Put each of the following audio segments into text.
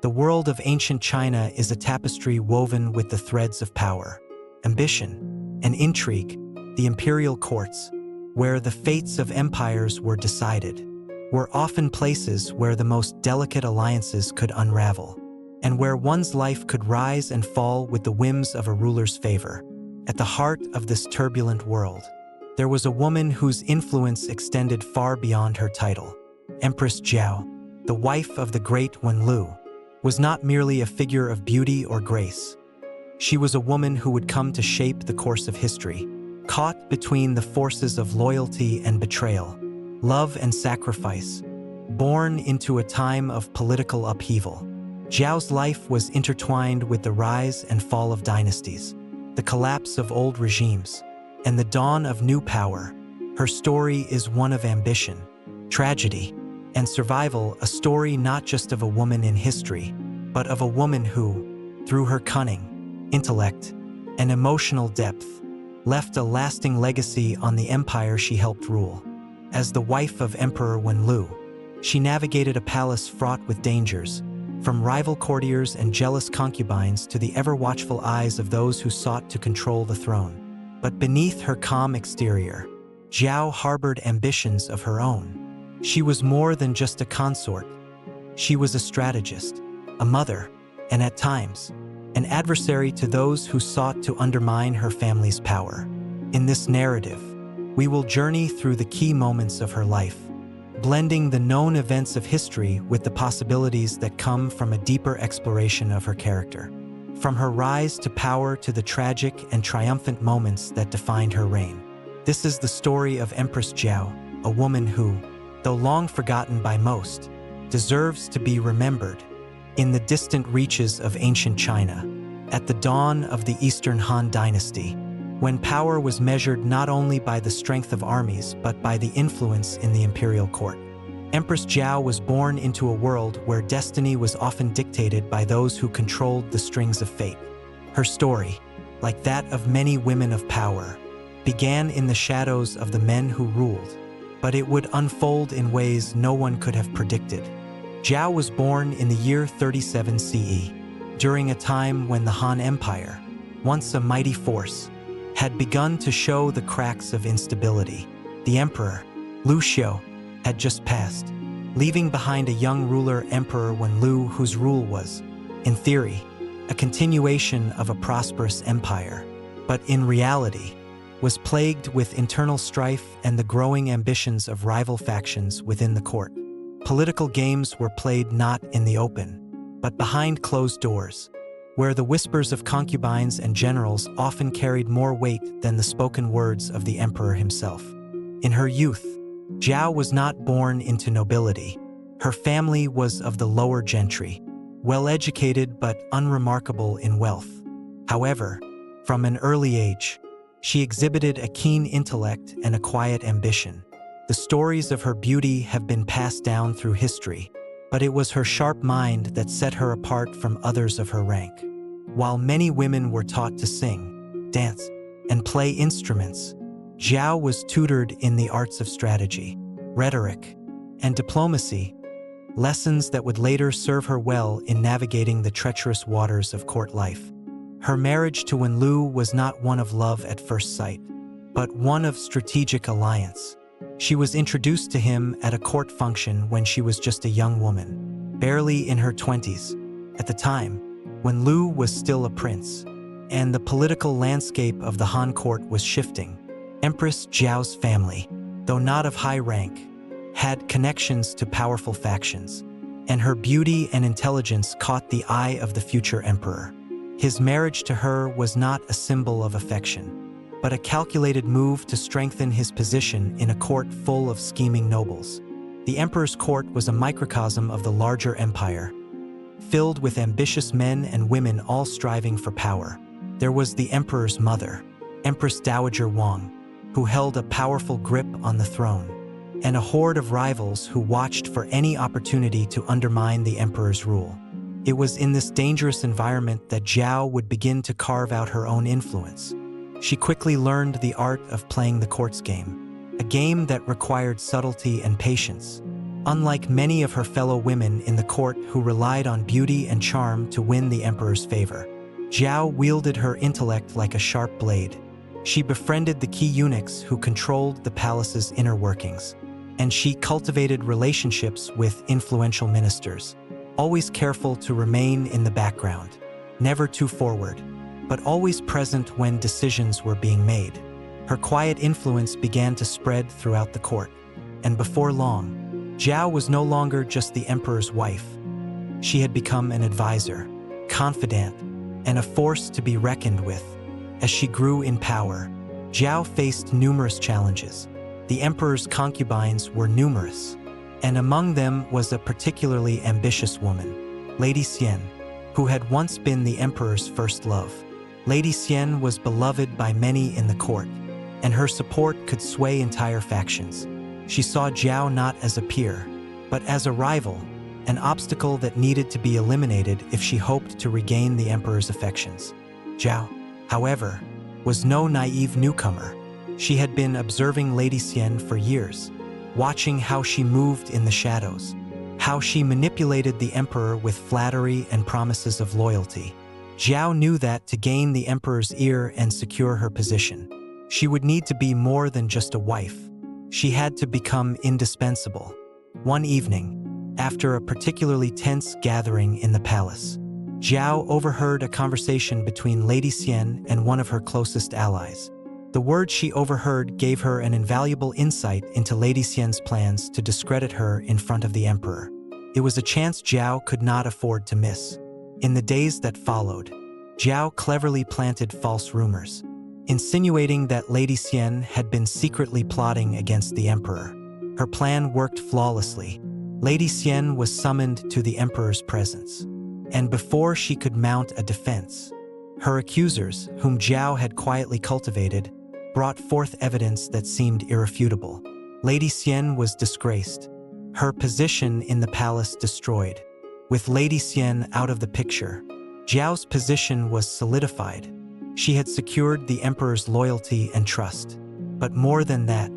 The world of ancient China is a tapestry woven with the threads of power, ambition, and intrigue. The imperial courts, where the fates of empires were decided, were often places where the most delicate alliances could unravel, and where one's life could rise and fall with the whims of a ruler's favor. At the heart of this turbulent world, there was a woman whose influence extended far beyond her title. Empress Jiao, the wife of the great Wenlu, was not merely a figure of beauty or grace. She was a woman who would come to shape the course of history, caught between the forces of loyalty and betrayal, love and sacrifice, born into a time of political upheaval. Jiao's life was intertwined with the rise and fall of dynasties, the collapse of old regimes, and the dawn of new power. Her story is one of ambition, tragedy, and survival, a story not just of a woman in history, but of a woman who, through her cunning, intellect, and emotional depth, left a lasting legacy on the empire she helped rule. As the wife of Emperor Wenlu, she navigated a palace fraught with dangers, from rival courtiers and jealous concubines to the ever-watchful eyes of those who sought to control the throne. But beneath her calm exterior, Jiao harbored ambitions of her own. She was more than just a consort. She was a strategist, a mother, and at times, an adversary to those who sought to undermine her family's power. In this narrative, we will journey through the key moments of her life, blending the known events of history with the possibilities that come from a deeper exploration of her character. From her rise to power to the tragic and triumphant moments that defined her reign. This is the story of Empress Jiao, a woman who, though long forgotten by most, deserves to be remembered. In the distant reaches of ancient China, at the dawn of the Eastern Han Dynasty, when power was measured not only by the strength of armies but by the influence in the imperial court, Empress Jiao was born into a world where destiny was often dictated by those who controlled the strings of fate. Her story, like that of many women of power, began in the shadows of the men who ruled, but it would unfold in ways no one could have predicted. Jiao was born in the year 37 CE, during a time when the Han Empire, once a mighty force, had begun to show the cracks of instability. The emperor, Lu Xiu, had just passed, leaving behind a young ruler, Emperor Wenlu, whose rule was, in theory, a continuation of a prosperous empire, but in reality, was plagued with internal strife and the growing ambitions of rival factions within the court. Political games were played not in the open, but behind closed doors, where the whispers of concubines and generals often carried more weight than the spoken words of the emperor himself. In her youth, Jiao was not born into nobility. Her family was of the lower gentry, well-educated but unremarkable in wealth. However, from an early age, she exhibited a keen intellect and a quiet ambition. The stories of her beauty have been passed down through history, but it was her sharp mind that set her apart from others of her rank. While many women were taught to sing, dance, and play instruments, Jiao was tutored in the arts of strategy, rhetoric, and diplomacy, lessons that would later serve her well in navigating the treacherous waters of court life. Her marriage to Wenlu was not one of love at first sight, but one of strategic alliance. She was introduced to him at a court function when she was just a young woman, barely in her 20s. At the time, Wenlu was still a prince, and the political landscape of the Han court was shifting. Empress Jiao's family, though not of high rank, had connections to powerful factions, and her beauty and intelligence caught the eye of the future emperor. His marriage to her was not a symbol of affection, but a calculated move to strengthen his position in a court full of scheming nobles. The emperor's court was a microcosm of the larger empire, filled with ambitious men and women all striving for power. There was the emperor's mother, Empress Dowager Wang, who held a powerful grip on the throne, and a horde of rivals who watched for any opportunity to undermine the emperor's rule. It was in this dangerous environment that Jiao would begin to carve out her own influence. She quickly learned the art of playing the court's game, a game that required subtlety and patience. Unlike many of her fellow women in the court who relied on beauty and charm to win the emperor's favor, Jiao wielded her intellect like a sharp blade. She befriended the key eunuchs who controlled the palace's inner workings, and she cultivated relationships with influential ministers, always careful to remain in the background, never too forward, but always present when decisions were being made. Her quiet influence began to spread throughout the court, and before long, Jiao was no longer just the emperor's wife. She had become an advisor, confidant, and a force to be reckoned with. As she grew in power, Jiao faced numerous challenges. The emperor's concubines were numerous, and among them was a particularly ambitious woman, Lady Xian, who had once been the emperor's first love. Lady Xian was beloved by many in the court, and her support could sway entire factions. She saw Jiao not as a peer, but as a rival, an obstacle that needed to be eliminated if she hoped to regain the emperor's affections. Jiao, however, was no naive newcomer. She had been observing Lady Xian for years, watching how she moved in the shadows, how she manipulated the emperor with flattery and promises of loyalty. Jiao knew that to gain the emperor's ear and secure her position, she would need to be more than just a wife. She had to become indispensable. One evening, after a particularly tense gathering in the palace, Jiao overheard a conversation between Lady Xian and one of her closest allies. The words she overheard gave her an invaluable insight into Lady Xian's plans to discredit her in front of the emperor. It was a chance Jiao could not afford to miss. In the days that followed, Jiao cleverly planted false rumors, insinuating that Lady Xian had been secretly plotting against the emperor. Her plan worked flawlessly. Lady Xian was summoned to the emperor's presence, and before she could mount a defense, her accusers, whom Jiao had quietly cultivated, brought forth evidence that seemed irrefutable. Lady Xian was disgraced, her position in the palace destroyed. With Lady Xian out of the picture, Jiao's position was solidified. She had secured the emperor's loyalty and trust. But more than that,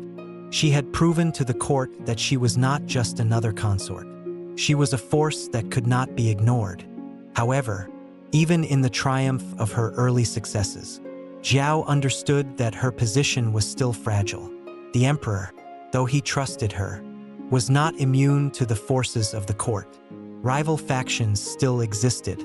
she had proven to the court that she was not just another consort. She was a force that could not be ignored. However, even in the triumph of her early successes, Jiao understood that her position was still fragile. The emperor, though he trusted her, was not immune to the forces of the court. Rival factions still existed,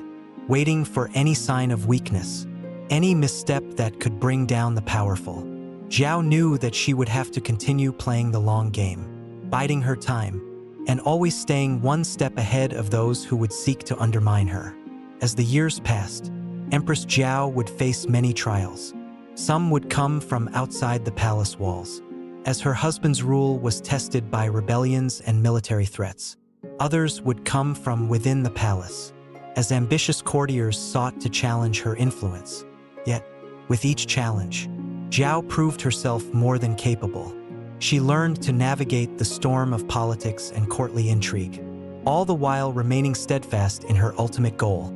waiting for any sign of weakness, any misstep that could bring down the powerful. Jiao knew that she would have to continue playing the long game, biding her time, and always staying one step ahead of those who would seek to undermine her. As the years passed, Empress Jiao would face many trials. Some would come from outside the palace walls, as her husband's rule was tested by rebellions and military threats. Others would come from within the palace, as ambitious courtiers sought to challenge her influence. Yet, with each challenge, Jiao proved herself more than capable. She learned to navigate the storm of politics and courtly intrigue, all the while remaining steadfast in her ultimate goal: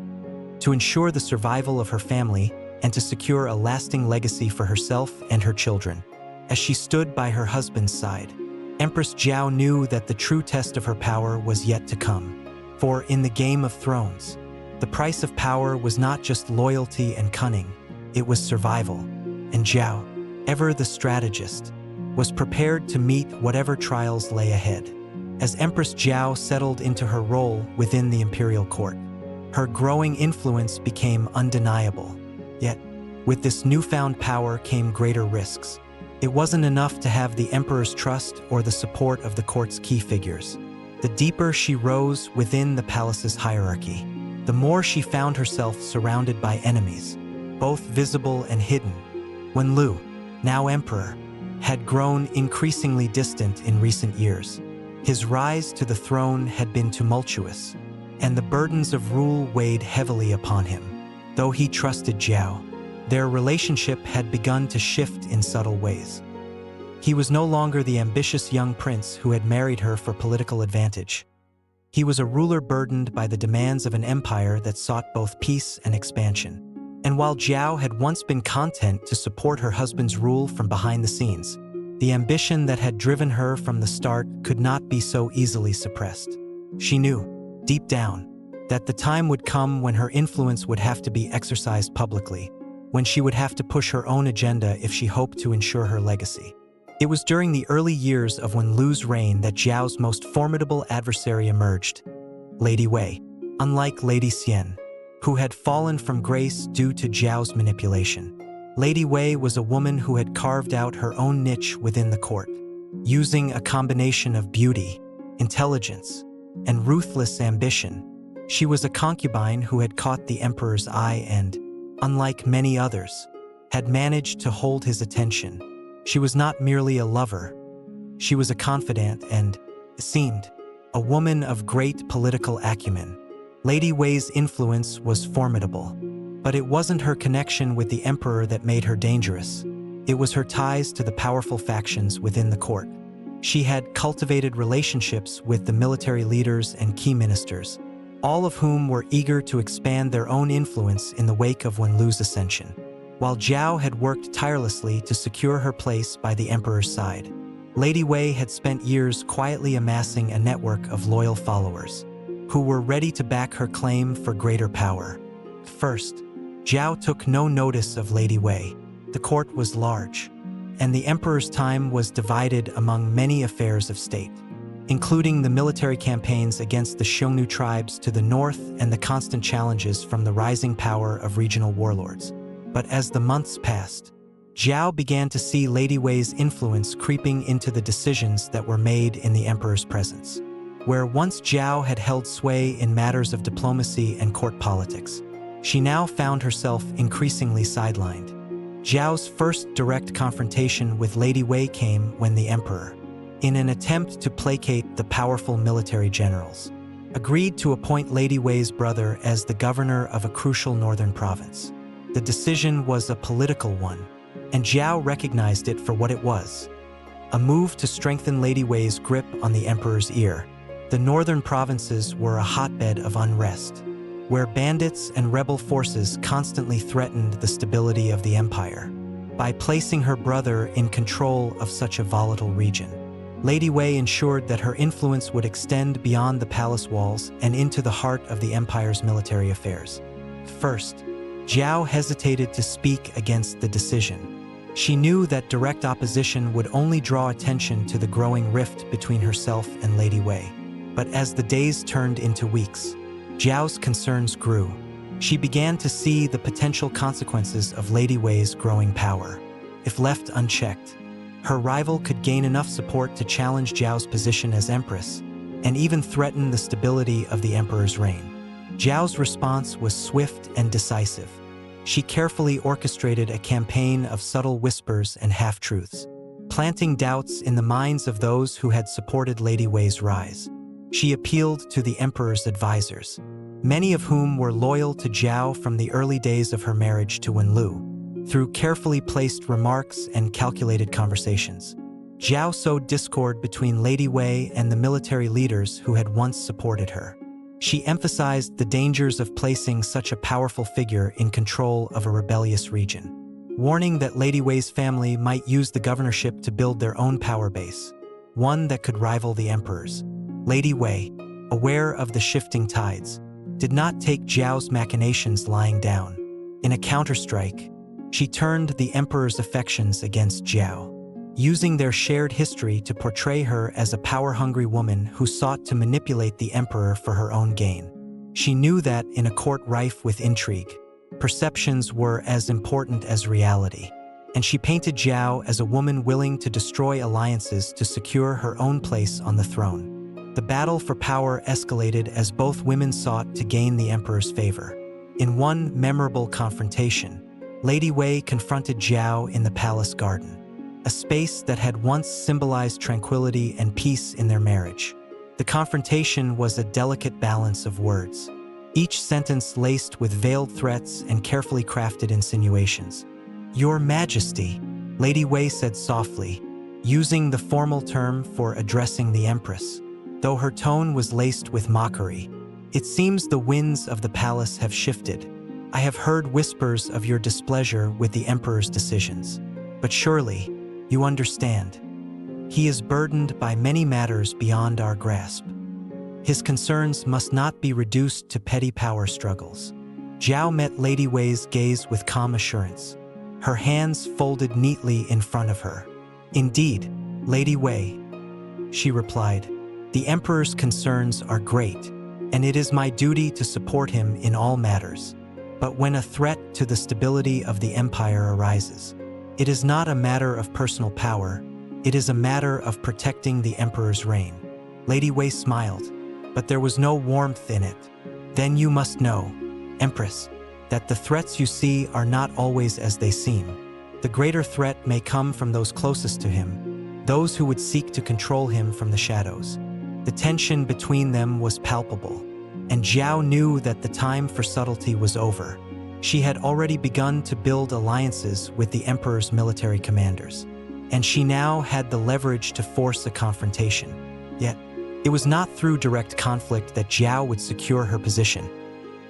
to ensure the survival of her family and to secure a lasting legacy for herself and her children. As she stood by her husband's side, Empress Jiao knew that the true test of her power was yet to come. For in the Game of Thrones, the price of power was not just loyalty and cunning, it was survival. And Jiao, ever the strategist, was prepared to meet whatever trials lay ahead. As Empress Jiao settled into her role within the imperial court, her growing influence became undeniable. Yet, with this newfound power came greater risks. It wasn't enough to have the emperor's trust or the support of the court's key figures. The deeper she rose within the palace's hierarchy, the more she found herself surrounded by enemies, both visible and hidden. When Lu, now emperor, had grown increasingly distant in recent years, his rise to the throne had been tumultuous, and the burdens of rule weighed heavily upon him. Though he trusted Jiao, their relationship had begun to shift in subtle ways. He was no longer the ambitious young prince who had married her for political advantage. He was a ruler burdened by the demands of an empire that sought both peace and expansion. And while Jiao had once been content to support her husband's rule from behind the scenes, The ambition that had driven her from the start could not be so easily suppressed. She knew, deep down, that the time would come when her influence would have to be exercised publicly, when she would have to push her own agenda if she hoped to ensure her legacy. It was during the early years of Wenlu's reign that Jiao's most formidable adversary emerged, Lady Wei. Unlike Lady Xian, who had fallen from grace due to Jiao's manipulation, Lady Wei was a woman who had carved out her own niche within the court, using a combination of beauty, intelligence, and ruthless ambition. She was a concubine who had caught the emperor's eye and, unlike many others, had managed to hold his attention. She was not merely a lover. She was a confidant and, it seemed, a woman of great political acumen. Lady Wei's influence was formidable, but it wasn't her connection with the emperor that made her dangerous. It was her ties to the powerful factions within the court. She had cultivated relationships with the military leaders and key ministers, all of whom were eager to expand their own influence in the wake of Wenlu's ascension, while Jiao had worked tirelessly to secure her place by the emperor's side. Lady Wei had spent years quietly amassing a network of loyal followers, who were ready to back her claim for greater power. First, Jiao took no notice of Lady Wei. The court was large, and the emperor's time was divided among many affairs of state, including the military campaigns against the Xiongnu tribes to the north and the constant challenges from the rising power of regional warlords. But as the months passed, Jiao began to see Lady Wei's influence creeping into the decisions that were made in the emperor's presence. Where once Jiao had held sway in matters of diplomacy and court politics, she now found herself increasingly sidelined. Jiao's first direct confrontation with Lady Wei came when the emperor, in an attempt to placate the powerful military generals, agreed to appoint Lady Wei's brother as the governor of a crucial northern province. The decision was a political one, and Jiao recognized it for what it was: a move to strengthen Lady Wei's grip on the emperor's ear. The northern provinces were a hotbed of unrest, where bandits and rebel forces constantly threatened the stability of the empire. By placing her brother in control of such a volatile region, Lady Wei ensured that her influence would extend beyond the palace walls and into the heart of the empire's military affairs. First, Jiao hesitated to speak against the decision. She knew that direct opposition would only draw attention to the growing rift between herself and Lady Wei. But as the days turned into weeks, Jiao's concerns grew. She began to see the potential consequences of Lady Wei's growing power. If left unchecked, her rival could gain enough support to challenge Jiao's position as empress, and even threaten the stability of the emperor's reign. Jiao's response was swift and decisive. She carefully orchestrated a campaign of subtle whispers and half-truths, planting doubts in the minds of those who had supported Lady Wei's rise. She appealed to the emperor's advisors, many of whom were loyal to Jiao from the early days of her marriage to Wenlu. Through carefully placed remarks and calculated conversations, Jiao sowed discord between Lady Wei and the military leaders who had once supported her. She emphasized the dangers of placing such a powerful figure in control of a rebellious region, warning that Lady Wei's family might use the governorship to build their own power base, one that could rival the emperor's. Lady Wei, aware of the shifting tides, did not take Jiao's machinations lying down. In a counterstrike, she turned the emperor's affections against Jiao, using their shared history to portray her as a power-hungry woman who sought to manipulate the emperor for her own gain. She knew that, in a court rife with intrigue, perceptions were as important as reality, and she painted Jiao as a woman willing to destroy alliances to secure her own place on the throne. The battle for power escalated as both women sought to gain the emperor's favor. In one memorable confrontation, Lady Wei confronted Jiao in the palace garden, a space that had once symbolized tranquility and peace in their marriage. The confrontation was a delicate balance of words, each sentence laced with veiled threats and carefully crafted insinuations. "Your Majesty," Lady Wei said softly, using the formal term for addressing the Empress, though her tone was laced with mockery. "It seems the winds of the palace have shifted. I have heard whispers of your displeasure with the Emperor's decisions. But surely, you understand, He is burdened by many matters beyond our grasp. His concerns must not be reduced to petty power struggles. Jiao met Lady Wei's gaze with calm assurance, her hands folded neatly in front of her. "Indeed, Lady Wei," she replied, "the Emperor's concerns are great, and it is my duty to support him in all matters. But when a threat to the stability of the empire arises, it is not a matter of personal power, it is a matter of protecting the Emperor's reign." Lady Wei smiled, but there was no warmth in it. "Then you must know, Empress, that the threats you see are not always as they seem. The greater threat may come from those closest to him, those who would seek to control him from the shadows." The tension between them was palpable, and Jiao knew that the time for subtlety was over. She had already begun to build alliances with the Emperor's military commanders, and she now had the leverage to force a confrontation. Yet, it was not through direct conflict that Jiao would secure her position.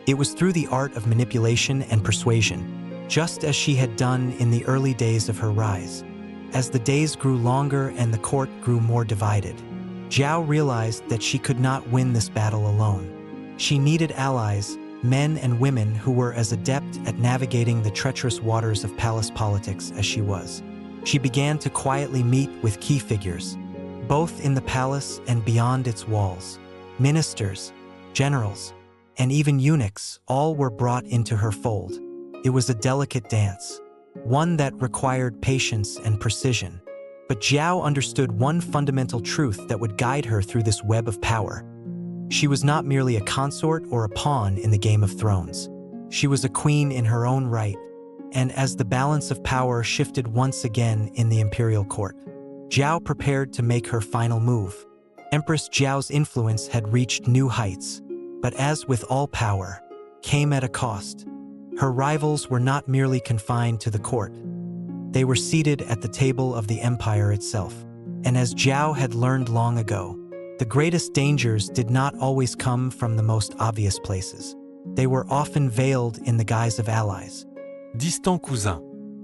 It was through the art of manipulation and persuasion, just as she had done in the early days of her rise. As the days grew longer and the court grew more divided, Jiao realized that she could not win this battle alone. She needed allies, men and women who were as adept at navigating the treacherous waters of palace politics as she was. She began to quietly meet with key figures, both in the palace and beyond its walls. Ministers, generals, and even eunuchs, all were brought into her fold. It was a delicate dance, one that required patience and precision. But Jiao understood one fundamental truth that would guide her through this web of power. She was not merely a consort or a pawn in the Game of Thrones. She was a queen in her own right, and as the balance of power shifted once again in the imperial court, Jiao prepared to make her final move. Empress Jiao's influence had reached new heights, but as with all power, came at a cost. Her rivals were not merely confined to the court. They were seated at the table of the empire itself. And as Jiao had learned long ago, the greatest dangers did not always come from the most obvious places. They were often veiled in the guise of allies, distant cousin,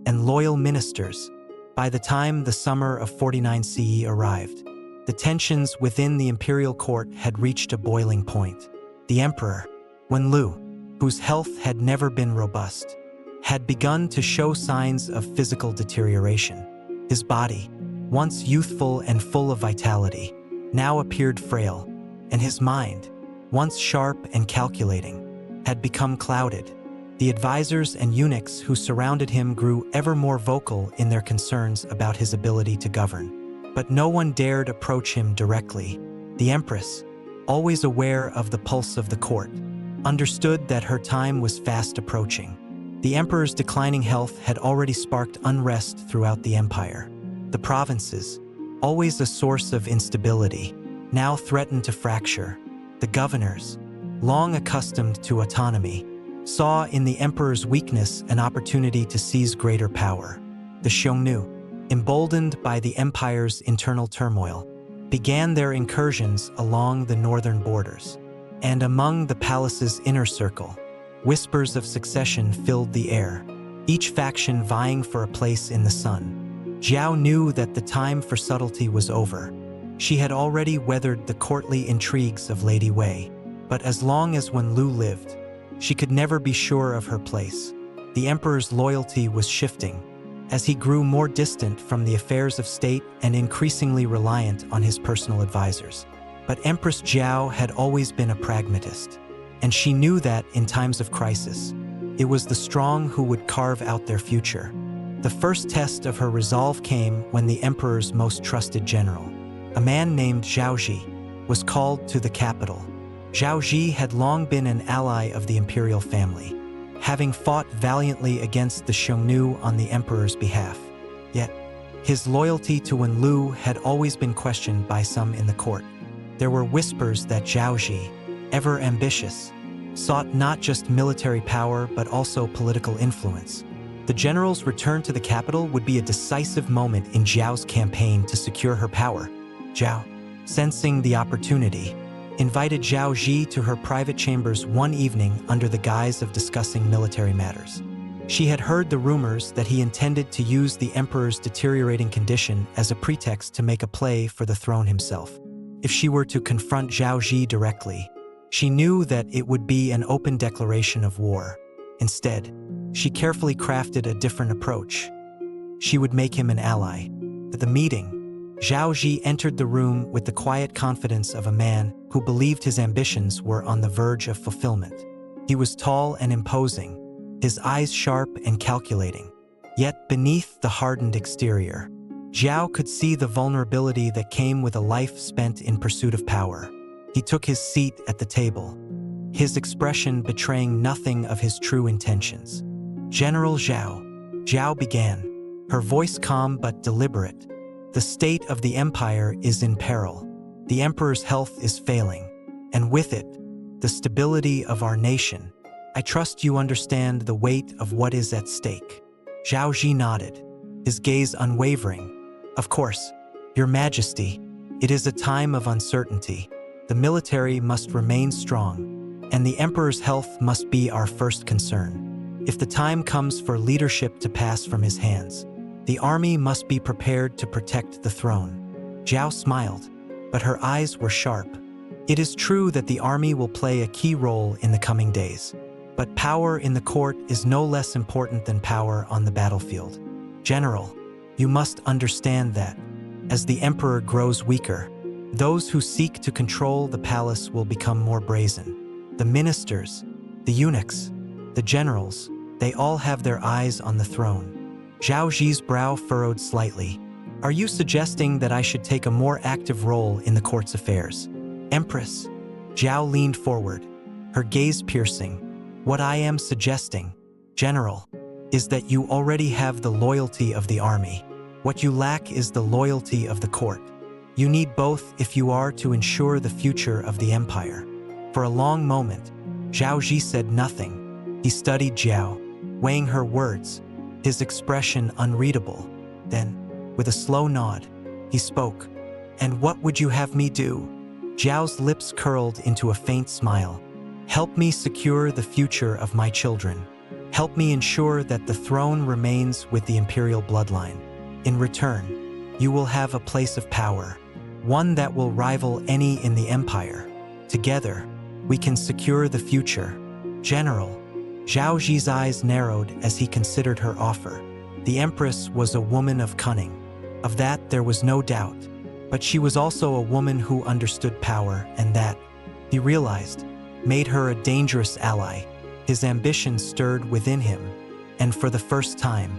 and loyal ministers. By the time the summer of 49 CE arrived, the tensions within the imperial court had reached a boiling point. The emperor, Wenlu, whose health had never been robust, had begun to show signs of physical deterioration. His body, once youthful and full of vitality, now appeared frail, and his mind, once sharp and calculating, had become clouded. The advisors and eunuchs who surrounded him grew ever more vocal in their concerns about his ability to govern. But no one dared approach him directly. The Empress, always aware of the pulse of the court, understood that her time was fast approaching. The emperor's declining health had already sparked unrest throughout the empire. The provinces, always a source of instability, now threatened to fracture. The governors, long accustomed to autonomy, saw in the emperor's weakness an opportunity to seize greater power. The Xiongnu, emboldened by the empire's internal turmoil, began their incursions along the northern borders. And among the palace's inner circle, whispers of succession filled the air, each faction vying for a place in the sun. Jiao knew that the time for subtlety was over. She had already weathered the courtly intrigues of Lady Wei, but as long as Wenlu lived, she could never be sure of her place. The emperor's loyalty was shifting, as he grew more distant from the affairs of state and increasingly reliant on his personal advisors. But Empress Jiao had always been a pragmatist, and she knew that in times of crisis, it was the strong who would carve out their future. The first test of her resolve came when the emperor's most trusted general, a man named Zhao Ji, was called to the capital. Zhao Ji had long been an ally of the imperial family, having fought valiantly against the Xiongnu on the emperor's behalf. Yet, his loyalty to Wenlu had always been questioned by some in the court. There were whispers that Zhao Ji, ever ambitious, sought not just military power but also political influence. The general's return to the capital would be a decisive moment in Jiao's campaign to secure her power. Jiao, sensing the opportunity, invited Zhao Ji to her private chambers one evening under the guise of discussing military matters. She had heard the rumors that he intended to use the emperor's deteriorating condition as a pretext to make a play for the throne himself. If she were to confront Zhao Ji directly, she knew that it would be an open declaration of war. Instead, she carefully crafted a different approach. She would make him an ally. At the meeting, Zhao Ji entered the room with the quiet confidence of a man who believed his ambitions were on the verge of fulfillment. He was tall and imposing, his eyes sharp and calculating. Yet beneath the hardened exterior, Jiao could see the vulnerability that came with a life spent in pursuit of power. He took his seat at the table, his expression betraying nothing of his true intentions. "General Jiao," Jiao began, her voice calm but deliberate. "The state of the empire is in peril. The emperor's health is failing, and with it, the stability of our nation. I trust you understand the weight of what is at stake." Zhao Ji nodded, his gaze unwavering. "Of course, Your Majesty, it is a time of uncertainty. The military must remain strong, and the emperor's health must be our first concern. If the time comes for leadership to pass from his hands, the army must be prepared to protect the throne." Jiao smiled, but her eyes were sharp. "It is true that the army will play a key role in the coming days, but power in the court is no less important than power on the battlefield. General, you must understand that, as the emperor grows weaker, those who seek to control the palace will become more brazen. The ministers, the eunuchs, the generals, they all have their eyes on the throne." Zhao Ji's brow furrowed slightly. "Are you suggesting that I should take a more active role in the court's affairs?" "Empress," Jiao leaned forward, her gaze piercing. "What I am suggesting, General, is that you already have the loyalty of the army. What you lack is the loyalty of the court. You need both if you are to ensure the future of the empire." For a long moment, Zhao Ji said nothing. He studied Jiao, weighing her words, his expression unreadable. Then, with a slow nod, he spoke. "And what would you have me do?" Jiao's lips curled into a faint smile. "Help me secure the future of my children. Help me ensure that the throne remains with the imperial bloodline. In return, you will have a place of power, one that will rival any in the empire. Together, we can secure the future." "General," Zhao Ji's eyes narrowed as he considered her offer. The Empress was a woman of cunning. Of that there was no doubt. But she was also a woman who understood power, and that, he realized, made her a dangerous ally. His ambition stirred within him, and for the first time,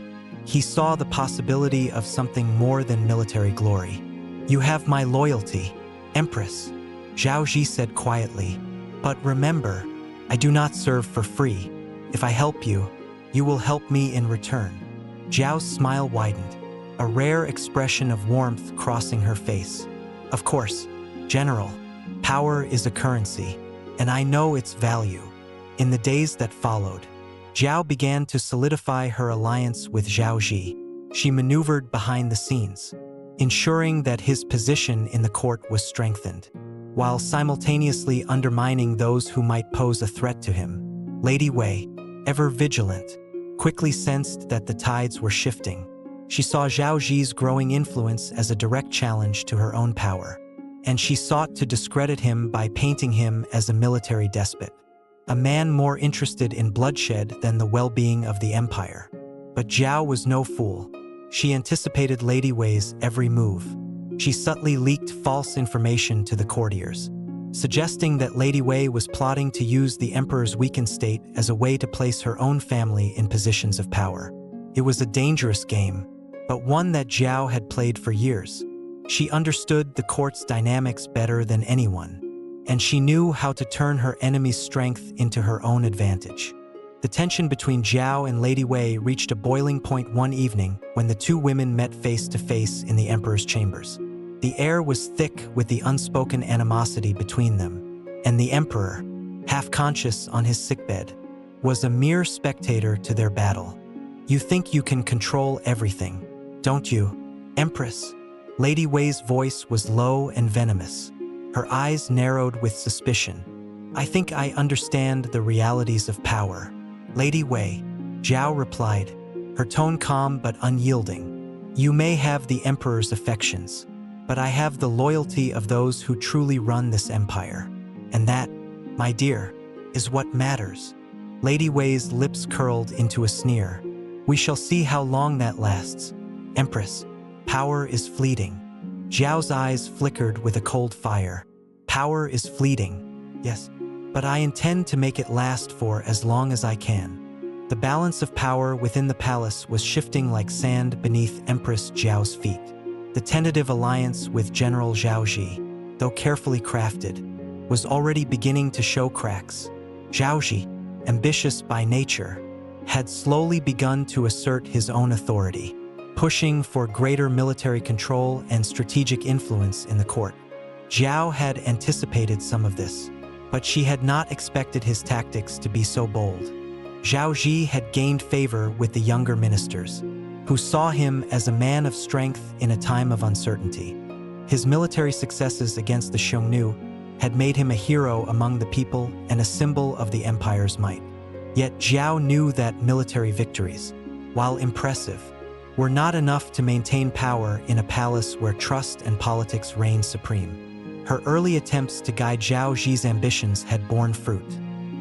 he saw the possibility of something more than military glory. "You have my loyalty, Empress," Zhao Ji said quietly. "But remember, I do not serve for free. If I help you, you will help me in return." Jiao's smile widened, a rare expression of warmth crossing her face. "Of course, General, power is a currency, and I know its value." In the days that followed, Jiao began to solidify her alliance with Zhao Ji. She maneuvered behind the scenes, ensuring that his position in the court was strengthened, while simultaneously undermining those who might pose a threat to him. Lady Wei, ever vigilant, quickly sensed that the tides were shifting. She saw Zhao Ji's growing influence as a direct challenge to her own power, and she sought to discredit him by painting him as a military despot, a man more interested in bloodshed than the well-being of the empire. But Jiao was no fool. She anticipated Lady Wei's every move. She subtly leaked false information to the courtiers, suggesting that Lady Wei was plotting to use the emperor's weakened state as a way to place her own family in positions of power. It was a dangerous game, but one that Jiao had played for years. She understood the court's dynamics better than anyone, and she knew how to turn her enemy's strength into her own advantage. The tension between Jiao and Lady Wei reached a boiling point one evening when the two women met face to face in the emperor's chambers. The air was thick with the unspoken animosity between them, and the emperor, half-conscious on his sickbed, was a mere spectator to their battle. "You think you can control everything, don't you, Empress?" Lady Wei's voice was low and venomous. Her eyes narrowed with suspicion. "I think I understand the realities of power, Lady Wei," Jiao replied, her tone calm but unyielding. You may have the emperor's affections, but I have the loyalty of those who truly run this empire. And that, my dear, is what matters. Lady Wei's lips curled into a sneer. We shall see how long that lasts. Empress, power is fleeting. Jiao's eyes flickered with a cold fire. Power is fleeting, yes, but I intend to make it last for as long as I can. The balance of power within the palace was shifting like sand beneath Empress Jiao's feet. The tentative alliance with General Zhao Ji, though carefully crafted, was already beginning to show cracks. Zhao Ji, ambitious by nature, had slowly begun to assert his own authority, pushing for greater military control and strategic influence in the court. Jiao had anticipated some of this, but she had not expected his tactics to be so bold. Zhao Ji had gained favor with the younger ministers, who saw him as a man of strength in a time of uncertainty. His military successes against the Xiongnu had made him a hero among the people and a symbol of the empire's might. Yet Jiao knew that military victories, while impressive, were not enough to maintain power in a palace where trust and politics reigned supreme. Her early attempts to guide Zhao Ji's ambitions had borne fruit.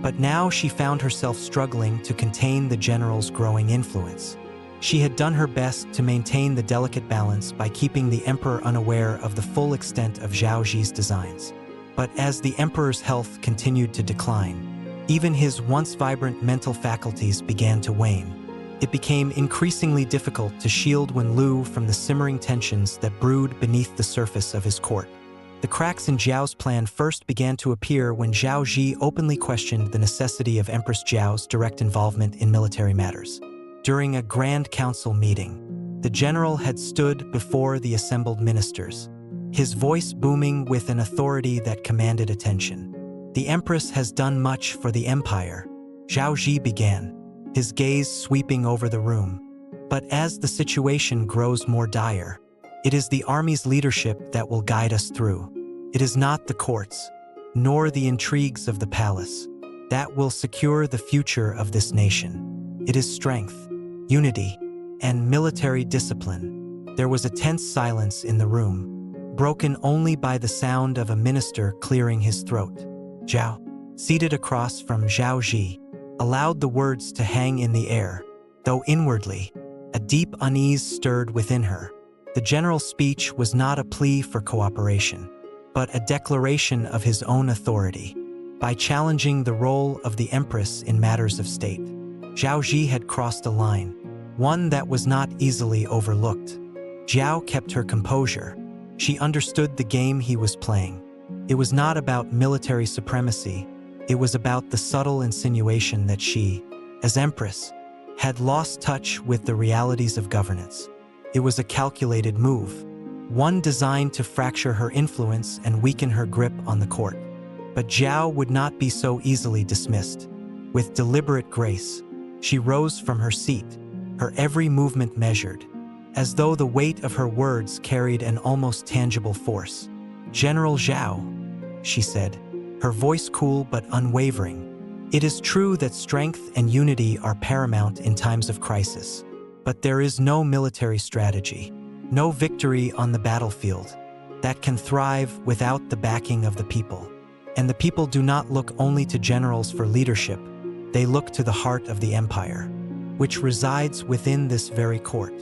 But now she found herself struggling to contain the general's growing influence. She had done her best to maintain the delicate balance by keeping the emperor unaware of the full extent of Zhao Ji's designs. But as the emperor's health continued to decline, even his once vibrant mental faculties began to wane. It became increasingly difficult to shield Wenlu from the simmering tensions that brewed beneath the surface of his court. The cracks in Jiao's plan first began to appear when Zhao Ji openly questioned the necessity of Empress Jiao's direct involvement in military matters. During a grand council meeting, the general had stood before the assembled ministers, his voice booming with an authority that commanded attention. The Empress has done much for the empire, Zhao Ji began, his gaze sweeping over the room. But as the situation grows more dire, it is the army's leadership that will guide us through. It is not the courts, nor the intrigues of the palace, that will secure the future of this nation. It is strength, unity, and military discipline. There was a tense silence in the room, broken only by the sound of a minister clearing his throat. Jiao, seated across from Zhao Ji, allowed the words to hang in the air, though inwardly, a deep unease stirred within her. The general's speech was not a plea for cooperation, but a declaration of his own authority. By challenging the role of the empress in matters of state, Zhao Ji had crossed a line, one that was not easily overlooked. Jiao kept her composure. She understood the game he was playing. It was not about military supremacy. It was about the subtle insinuation that she, as empress, had lost touch with the realities of governance. It was a calculated move, one designed to fracture her influence and weaken her grip on the court. But Jiao would not be so easily dismissed. With deliberate grace, she rose from her seat, her every movement measured, as though the weight of her words carried an almost tangible force. General Zhao, she said, her voice cool but unwavering. It is true that strength and unity are paramount in times of crisis. But there is no military strategy, no victory on the battlefield, that can thrive without the backing of the people. And the people do not look only to generals for leadership, they look to the heart of the empire, which resides within this very court.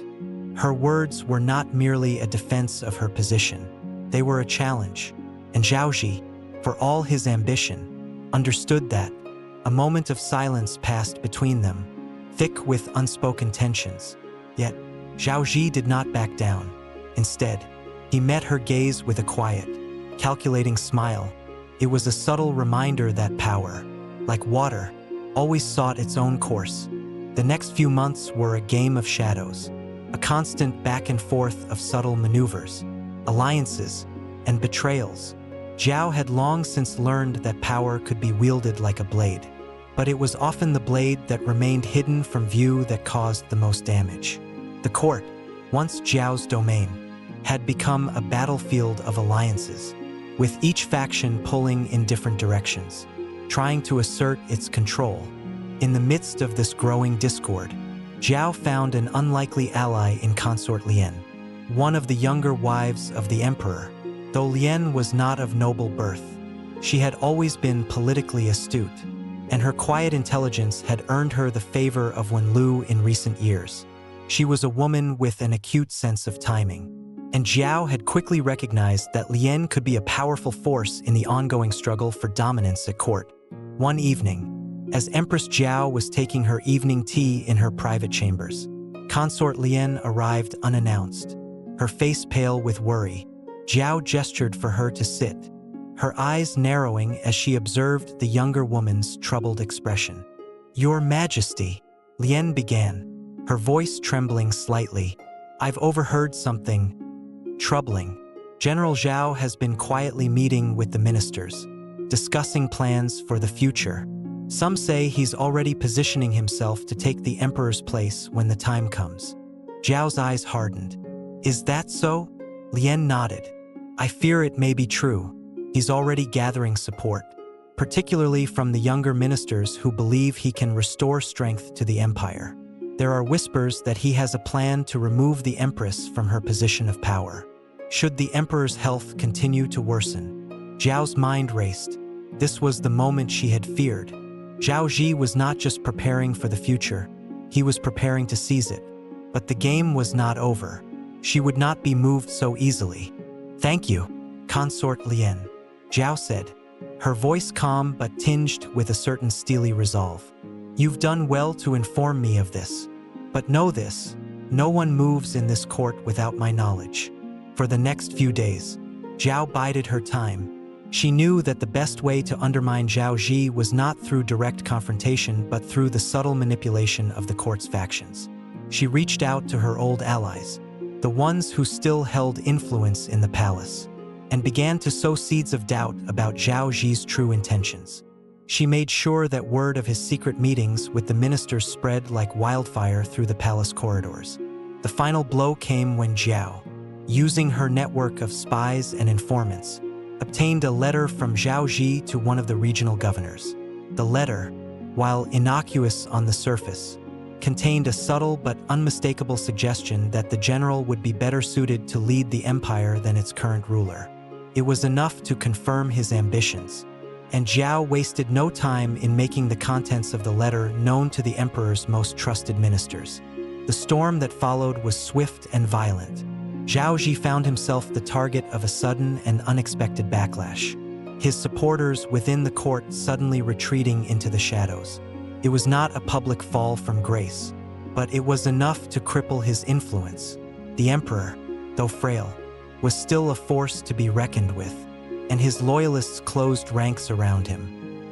Her words were not merely a defense of her position, they were a challenge. And Zhao Ji, for all his ambition, understood that. A moment of silence passed between them, thick with unspoken tensions. Yet, Zhao Ji did not back down. Instead, he met her gaze with a quiet, calculating smile. It was a subtle reminder that power, like water, always sought its own course. The next few months were a game of shadows, a constant back and forth of subtle maneuvers, alliances, and betrayals. Jiao had long since learned that power could be wielded like a blade, but it was often the blade that remained hidden from view that caused the most damage. The court, once Jiao's domain, had become a battlefield of alliances, with each faction pulling in different directions, trying to assert its control. In the midst of this growing discord, Jiao found an unlikely ally in consort Lian, one of the younger wives of the emperor. Though Lian was not of noble birth, she had always been politically astute, and her quiet intelligence had earned her the favor of Wenlu in recent years. She was a woman with an acute sense of timing, and Jiao had quickly recognized that Lian could be a powerful force in the ongoing struggle for dominance at court. One evening, as Empress Jiao was taking her evening tea in her private chambers, consort Lian arrived unannounced. Her face pale with worry, Jiao gestured for her to sit, her eyes narrowing as she observed the younger woman's troubled expression. "Your Majesty," Lian began, her voice trembling slightly, "I've overheard something troubling. General Jiao has been quietly meeting with the ministers, discussing plans for the future. Some say he's already positioning himself to take the emperor's place when the time comes." Jiao's eyes hardened. "Is that so?" Lian nodded. "I fear it may be true. He's already gathering support, particularly from the younger ministers who believe he can restore strength to the empire. There are whispers that he has a plan to remove the empress from her position of power, should the emperor's health continue to worsen." Jiao's mind raced. This was the moment she had feared. Zhao Ji was not just preparing for the future, he was preparing to seize it. But the game was not over. She would not be moved so easily. "Thank you, consort Lian," Jiao said, her voice calm but tinged with a certain steely resolve. "You've done well to inform me of this. But know this, no one moves in this court without my knowledge." For the next few days, Jiao bided her time. She knew that the best way to undermine Zhao Ji was not through direct confrontation but through the subtle manipulation of the court's factions. She reached out to her old allies, the ones who still held influence in the palace, and began to sow seeds of doubt about Zhao Ji's true intentions. She made sure that word of his secret meetings with the ministers spread like wildfire through the palace corridors. The final blow came when Jiao, using her network of spies and informants, obtained a letter from Zhao Ji to one of the regional governors. The letter, while innocuous on the surface, contained a subtle but unmistakable suggestion that the general would be better suited to lead the empire than its current ruler. It was enough to confirm his ambitions, and Jiao wasted no time in making the contents of the letter known to the emperor's most trusted ministers. The storm that followed was swift and violent. Zhao Ji found himself the target of a sudden and unexpected backlash, his supporters within the court suddenly retreating into the shadows. It was not a public fall from grace, but it was enough to cripple his influence. The emperor, though frail, was still a force to be reckoned with, and his loyalists closed ranks around him.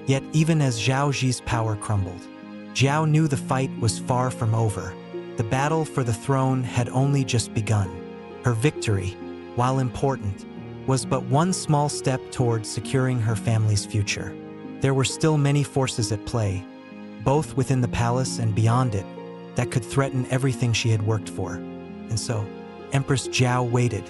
Yet even as Zhao Ji's power crumbled, Jiao knew the fight was far from over. The battle for the throne had only just begun. Her victory, while important, was but one small step towards securing her family's future. There were still many forces at play, both within the palace and beyond it, that could threaten everything she had worked for. And so, Empress Jiao waited.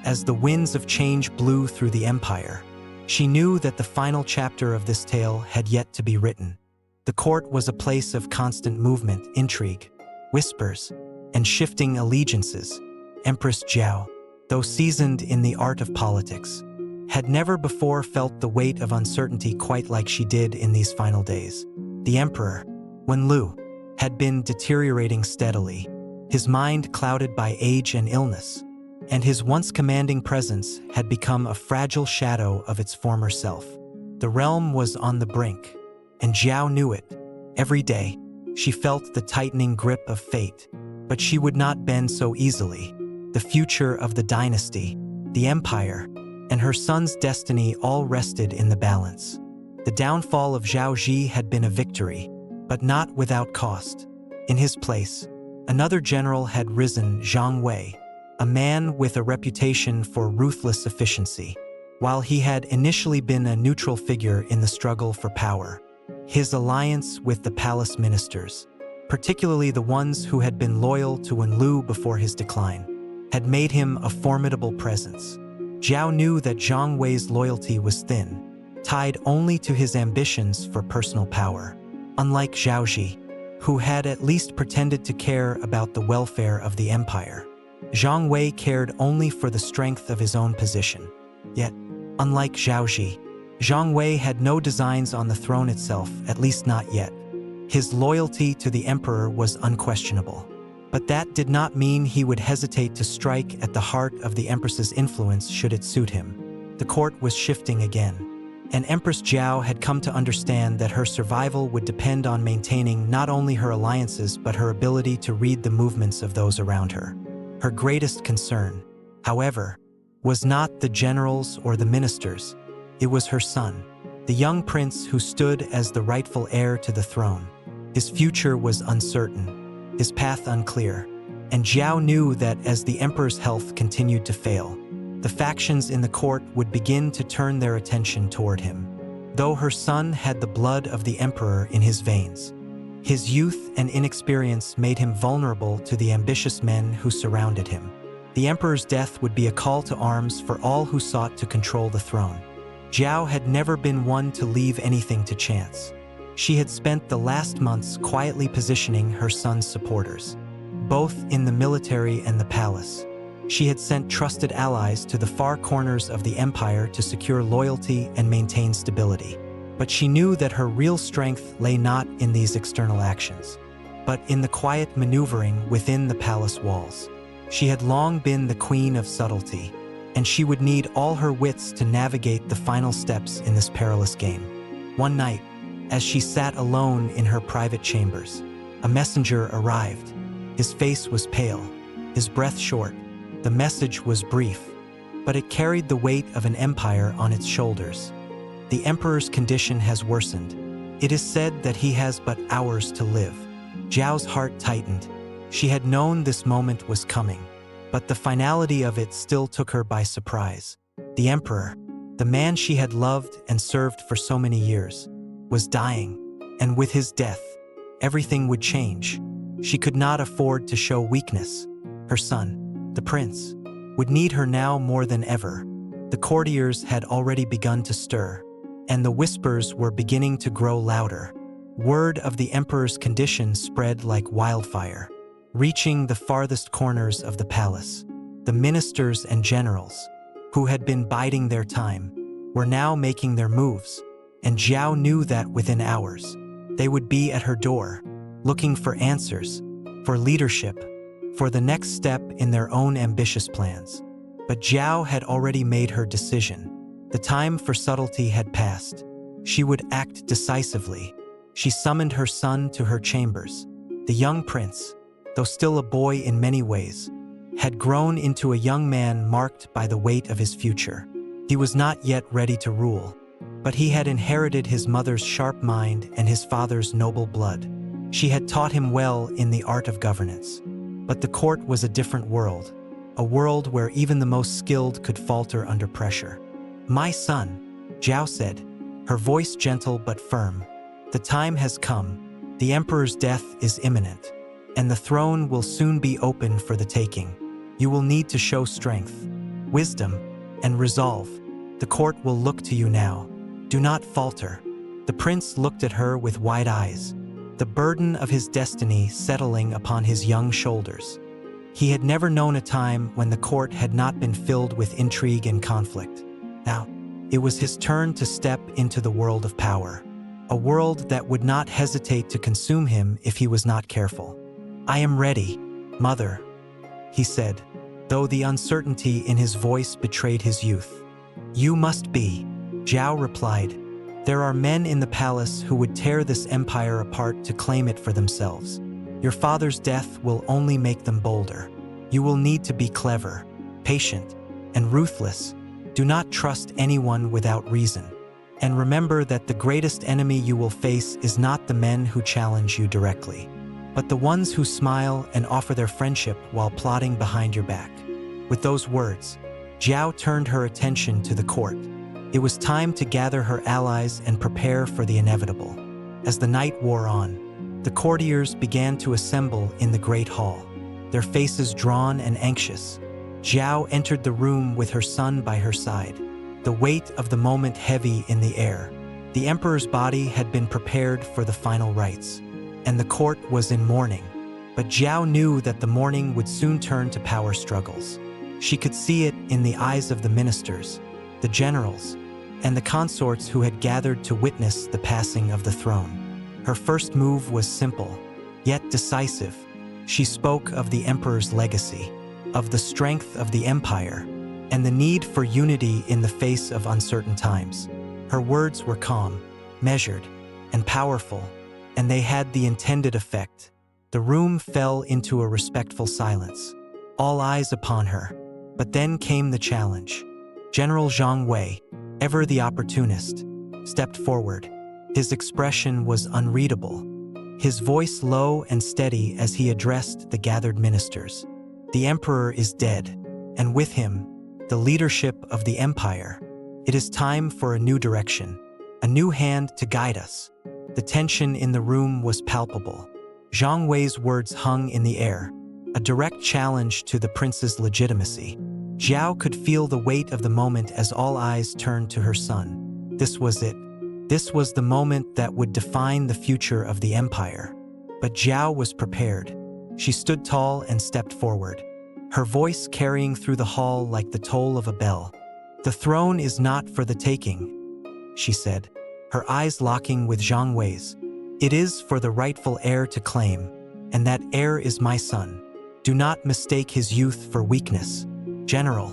As the winds of change blew through the empire, she knew that the final chapter of this tale had yet to be written. The court was a place of constant movement, intrigue, whispers, and shifting allegiances. Empress Jiao, though seasoned in the art of politics, had never before felt the weight of uncertainty quite like she did in these final days. The emperor, Wenlu, had been deteriorating steadily, his mind clouded by age and illness, and his once commanding presence had become a fragile shadow of its former self. The realm was on the brink, and Jiao knew it. Every day, she felt the tightening grip of fate, but she would not bend so easily. The future of the dynasty, the empire, and her son's destiny all rested in the balance. The downfall of Zhao Ji had been a victory, but not without cost. In his place, another general had risen, Zhang Wei, a man with a reputation for ruthless efficiency. While he had initially been a neutral figure in the struggle for power, his alliance with the palace ministers, particularly the ones who had been loyal to Wenlu before his decline, had made him a formidable presence. Jiao knew that Zhang Wei's loyalty was thin, tied only to his ambitions for personal power. unlike Zhao, who had at least pretended to care about the welfare of the empire. Zhang Wei cared only for the strength of his own position. Yet, unlike Zhang Wei had no designs on the throne itself, at least not yet. His loyalty to the emperor was unquestionable. But that did not mean he would hesitate to strike at the heart of the empress's influence should it suit him. The court was shifting again, and Empress Jiao had come to understand that her survival would depend on maintaining not only her alliances but her ability to read the movements of those around her. Her greatest concern, however, was not the generals or the ministers. It was her son, the young prince who stood as the rightful heir to the throne. His future was uncertain, his path unclear, and Jiao knew that as the emperor's health continued to fail, the factions in the court would begin to turn their attention toward him. Though her son had the blood of the emperor in his veins, his youth and inexperience made him vulnerable to the ambitious men who surrounded him. The emperor's death would be a call to arms for all who sought to control the throne. Jiao had never been one to leave anything to chance. She had spent the last months quietly positioning her son's supporters, both in the military and the palace. She had sent trusted allies to the far corners of the empire to secure loyalty and maintain stability. But she knew that her real strength lay not in these external actions, but in the quiet maneuvering within the palace walls. She had long been the queen of subtlety, and she would need all her wits to navigate the final steps in this perilous game. One night, as she sat alone in her private chambers, a messenger arrived. His face was pale, his breath short. The message was brief, but it carried the weight of an empire on its shoulders. The emperor's condition has worsened. It is said that he has but hours to live. Jiao's heart tightened. She had known this moment was coming, but the finality of it still took her by surprise. The emperor, the man she had loved and served for so many years, was dying, and with his death, everything would change. She could not afford to show weakness. Her son, the prince, would need her now more than ever. The courtiers had already begun to stir, and the whispers were beginning to grow louder. Word of the emperor's condition spread like wildfire, reaching the farthest corners of the palace. The ministers and generals, who had been biding their time, were now making their moves, and Jiao knew that within hours, they would be at her door, looking for answers, for leadership, for the next step in their own ambitious plans. But Jiao had already made her decision. The time for subtlety had passed. She would act decisively. She summoned her son to her chambers. The young prince, though still a boy in many ways, had grown into a young man marked by the weight of his future. He was not yet ready to rule, but he had inherited his mother's sharp mind and his father's noble blood. She had taught him well in the art of governance. But the court was a different world, a world where even the most skilled could falter under pressure. "My son," Jiao said, her voice gentle but firm, "the time has come. The emperor's death is imminent, and the throne will soon be open for the taking. You will need to show strength, wisdom, and resolve. The court will look to you now. Do not falter." The prince looked at her with wide eyes, the burden of his destiny settling upon his young shoulders. He had never known a time when the court had not been filled with intrigue and conflict. Now, it was his turn to step into the world of power, a world that would not hesitate to consume him if he was not careful. "I am ready, mother," he said, though the uncertainty in his voice betrayed his youth. "You must be," Jiao replied. "There are men in the palace who would tear this empire apart to claim it for themselves. Your father's death will only make them bolder. You will need to be clever, patient, and ruthless. Do not trust anyone without reason. And remember that the greatest enemy you will face is not the men who challenge you directly, but the ones who smile and offer their friendship while plotting behind your back." With those words, Jiao turned her attention to the court. It was time to gather her allies and prepare for the inevitable. As the night wore on, the courtiers began to assemble in the great hall, their faces drawn and anxious. Jiao entered the room with her son by her side, the weight of the moment heavy in the air. The emperor's body had been prepared for the final rites, and the court was in mourning. But Jiao knew that the mourning would soon turn to power struggles. She could see it in the eyes of the ministers, the generals, and the consorts who had gathered to witness the passing of the throne. Her first move was simple, yet decisive. She spoke of the emperor's legacy, of the strength of the empire, and the need for unity in the face of uncertain times. Her words were calm, measured, and powerful, and they had the intended effect. The room fell into a respectful silence, all eyes upon her. But then came the challenge. General Zhang Wei, ever the opportunist, stepped forward. His expression was unreadable, his voice low and steady as he addressed the gathered ministers. The emperor is dead, and with him, the leadership of the empire. It is time for a new direction, a new hand to guide us. The tension in the room was palpable. Zhang Wei's words hung in the air, a direct challenge to the prince's legitimacy. Jiao could feel the weight of the moment as all eyes turned to her son. This was it. This was the moment that would define the future of the empire. But Jiao was prepared. She stood tall and stepped forward, her voice carrying through the hall like the toll of a bell. "The throne is not for the taking," she said, her eyes locking with Zhang Wei's. "It is for the rightful heir to claim, and that heir is my son. Do not mistake his youth for weakness. General,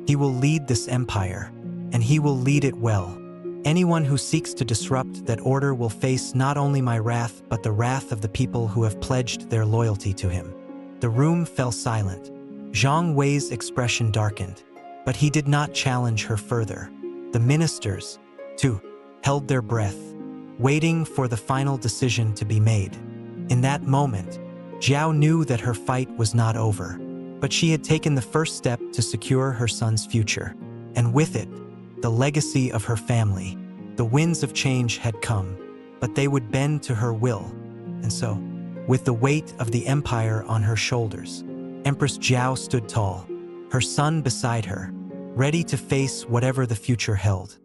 he will lead this empire, and he will lead it well. Anyone who seeks to disrupt that order will face not only my wrath but the wrath of the people who have pledged their loyalty to him." The room fell silent. Zhang Wei's expression darkened, but he did not challenge her further. The ministers, too, held their breath, waiting for the final decision to be made. In that moment, Jiao knew that her fight was not over, but she had taken the first step to secure her son's future, and with it, the legacy of her family. The winds of change had come, but they would bend to her will. And so, with the weight of the empire on her shoulders, Empress Jiao stood tall, her son beside her, ready to face whatever the future held.